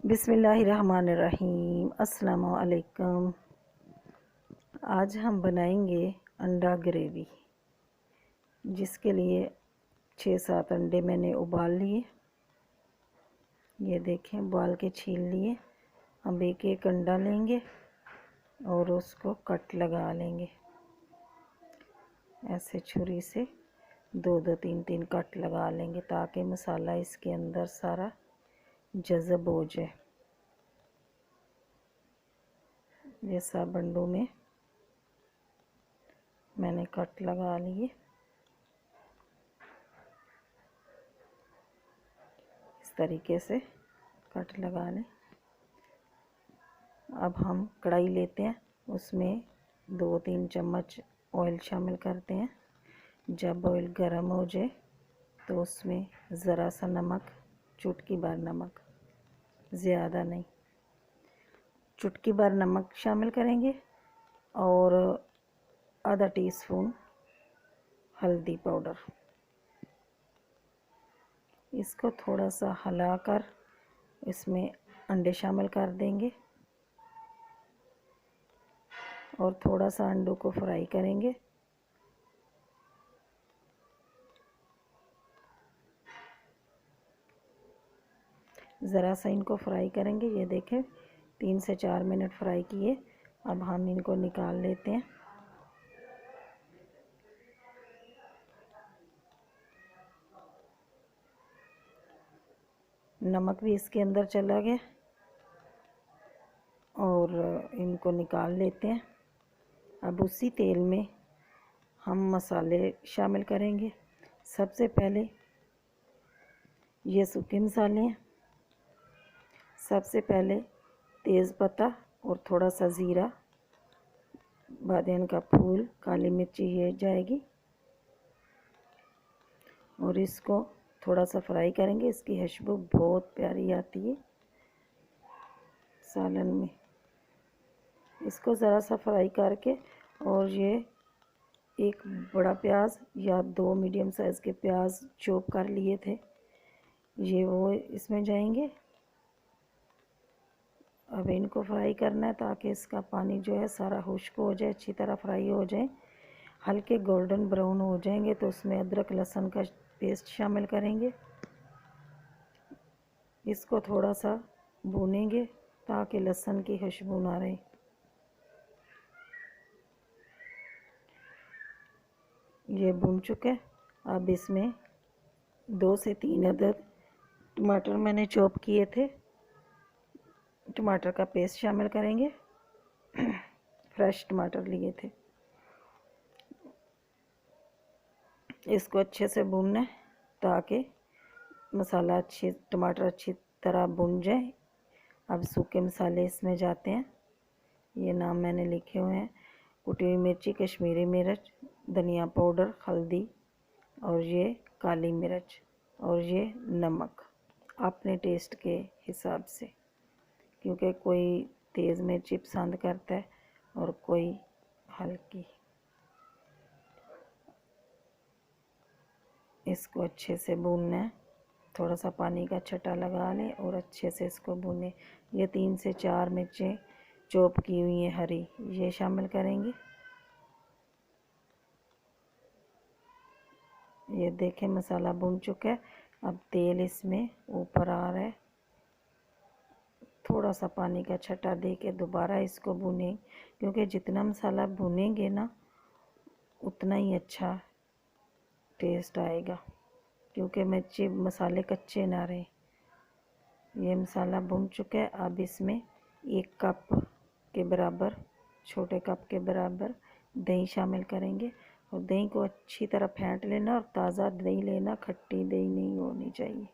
बिस्मिल्लाहिर्रहमानिर्रहीम। अस्सलामु अलैकुम। आज हम बनाएंगे अंडा ग्रेवी, जिसके लिए 6-7 अंडे मैंने उबाल लिए। ये देखें, उबाल के छील लिए। अब एक एक अंडा लेंगे और उसको कट लगा लेंगे। ऐसे छुरी से 2-2 3-3 कट लगा लेंगे, ताकि मसाला इसके अंदर सारा जज़ब हो जाए। ये सब अंडों में मैंने कट लगा लिए। इस तरीके से कट लगा लें। अब हम कढ़ाई लेते हैं, उसमें 2-3 चम्मच ऑयल शामिल करते हैं। जब ऑयल गर्म हो जाए तो उसमें ज़रा सा नमक, चुटकी भर नमक, ज़्यादा नहीं, चुटकी भर नमक शामिल करेंगे और आधा टीस्पून हल्दी पाउडर। इसको थोड़ा सा हिलाकर इसमें अंडे शामिल कर देंगे और थोड़ा सा अंडों को फ्राई करेंगे। ज़रा सा इनको फ्राई करेंगे। ये देखें, 3 से 4 मिनट फ्राई किए। अब हम इनको निकाल लेते हैं। नमक भी इसके अंदर चला गया और इनको निकाल लेते हैं। अब उसी तेल में हम मसाले शामिल करेंगे। सबसे पहले ये सूखे मसाले हैं। सबसे पहले तेज़पत्ता और थोड़ा सा ज़ीरा, बादियान का फूल, काली मिर्ची ये जाएगी और इसको थोड़ा सा फ्राई करेंगे। इसकी खुशबू बहुत प्यारी आती है सालन में। इसको ज़रा सा फ्राई करके, और ये एक बड़ा प्याज या 2 मीडियम साइज़ के प्याज चॉप कर लिए थे, ये वो इसमें जाएंगे। अब इनको फ्राई करना है ताकि इसका पानी जो है सारा खुश्क हो जाए, अच्छी तरह फ्राई हो जाए। हल्के गोल्डन ब्राउन हो जाएंगे तो उसमें अदरक लहसुन का पेस्ट शामिल करेंगे। इसको थोड़ा सा भूनेंगे ताकि लहसुन की खुशबू ना रहे। ये भून चुका है। अब इसमें 2 से 3 अदद टमाटर मैंने चॉप किए थे, टमाटर का पेस्ट शामिल करेंगे। फ्रेश टमाटर लिए थे। इसको अच्छे से भूनना है ताकि मसाला टमाटर अच्छी तरह भुन जाए। अब सूखे मसाले इसमें जाते हैं। ये नाम मैंने लिखे हुए हैं: कुटी हुई मिर्ची, कश्मीरी मिर्च, धनिया पाउडर, हल्दी और ये काली मिर्च और ये नमक अपने टेस्ट के हिसाब से, क्योंकि कोई तेज़ मिर्ची पसंद करता है और कोई हल्की। इसको अच्छे से भूनना है। थोड़ा सा पानी का छटा लगा लें और अच्छे से इसको भूनें। ये 3 से 4 मिर्चें चॉप की हुई हैं हरी, ये शामिल करेंगे। ये देखें, मसाला भून चुका है। अब तेल इसमें ऊपर आ रहा है। थोड़ा सा पानी का छटा दे के दोबारा इसको भूनें, क्योंकि जितना मसाला भूनेंगे ना उतना ही अच्छा टेस्ट आएगा, क्योंकि मिर्ची मसाले कच्चे ना रहे। ये मसाला भून चुका है। अब इसमें 1 कप के बराबर, छोटे कप के बराबर दही शामिल करेंगे और दही को अच्छी तरह फेंट लेना और ताज़ा दही लेना, खट्टी दही नहीं होनी चाहिए,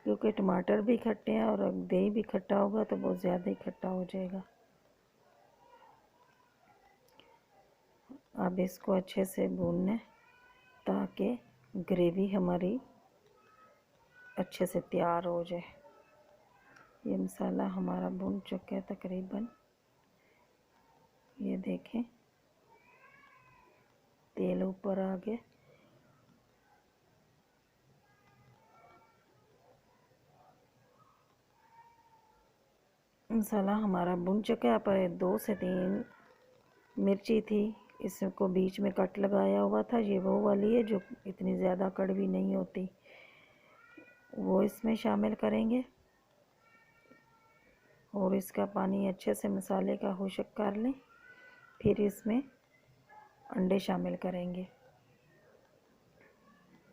क्योंकि टमाटर भी खट्टे हैं और दही भी खट्टा होगा तो बहुत ज़्यादा ही खट्टा हो जाएगा। अब इसको अच्छे से भूनना है ताकि ग्रेवी हमारी अच्छे से तैयार हो जाए। ये मसाला हमारा भून चुका है तकरीबन। ये देखें, तेल ऊपर आ गया। मसाला हमारा भुन चुका है। पर 2 से 3 मिर्ची थी, इसको बीच में कट लगाया हुआ था। ये वो वाली है जो इतनी ज़्यादा कड़वी नहीं होती, वो इसमें शामिल करेंगे। और इसका पानी अच्छे से मसाले का खुश्क कर लें। फिर इसमें अंडे शामिल करेंगे,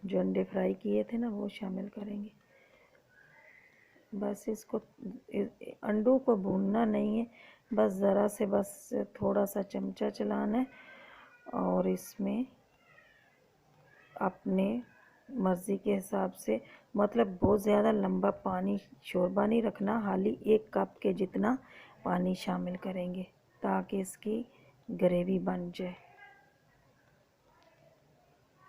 जो अंडे फ्राई किए थे ना वो शामिल करेंगे। बस इसको अंडों को भूनना नहीं है, बस ज़रा से बस थोड़ा सा चमचा चलाना है। और इसमें अपने मर्ज़ी के हिसाब से, मतलब बहुत ज़्यादा लंबा पानी शोरबा नहीं रखना, हाली 1 कप के जितना पानी शामिल करेंगे ताकि इसकी ग्रेवी बन जाए।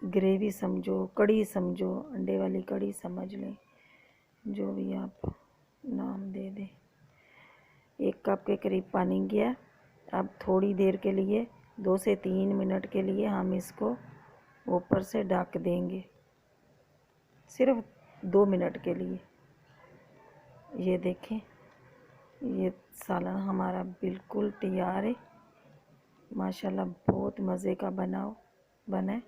ग्रेवी समझो, कड़ी समझो, अंडे वाली कड़ी समझ लें, जो भी आप नाम दे दें। 1 कप के करीब पानी गया। अब थोड़ी देर के लिए 2 से 3 मिनट के लिए हम इसको ऊपर से ढक देंगे, सिर्फ 2 मिनट के लिए। ये देखें, ये सालन हमारा बिल्कुल तैयार है। माशाल्लाह बहुत मज़े का बना है।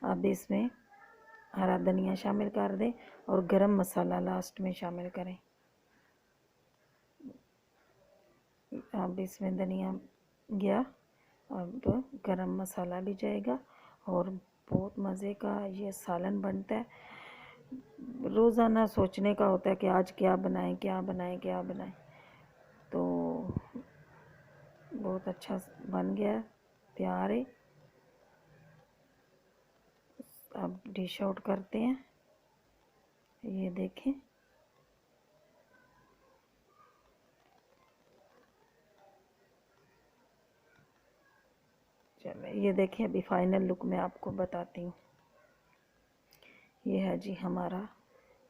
अब इसमें हरा धनिया शामिल कर दें और गरम मसाला लास्ट में शामिल करें। अब इसमें धनिया गया, अब गरम मसाला भी जाएगा और बहुत मज़े का ये सालन बनता है। रोज़ाना सोचने का होता है कि आज क्या बनाएं, क्या बनाएं, क्या बनाएं। तो बहुत अच्छा बन गया, तैयार है। अब डिश आउट करते हैं। ये देखें, चलो ये देखें, अभी फाइनल लुक मैं आपको बताती हूँ। ये है जी हमारा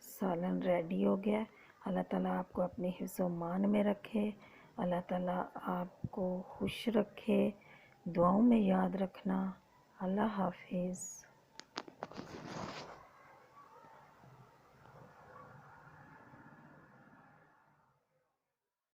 सालन रेडी हो गया। अल्लाह ताला आपको अपने हिफ्ज़ मान में रखे, अल्लाह ताला आपको खुश रखे, दुआओं में याद रखना। अल्लाह हाफिज़।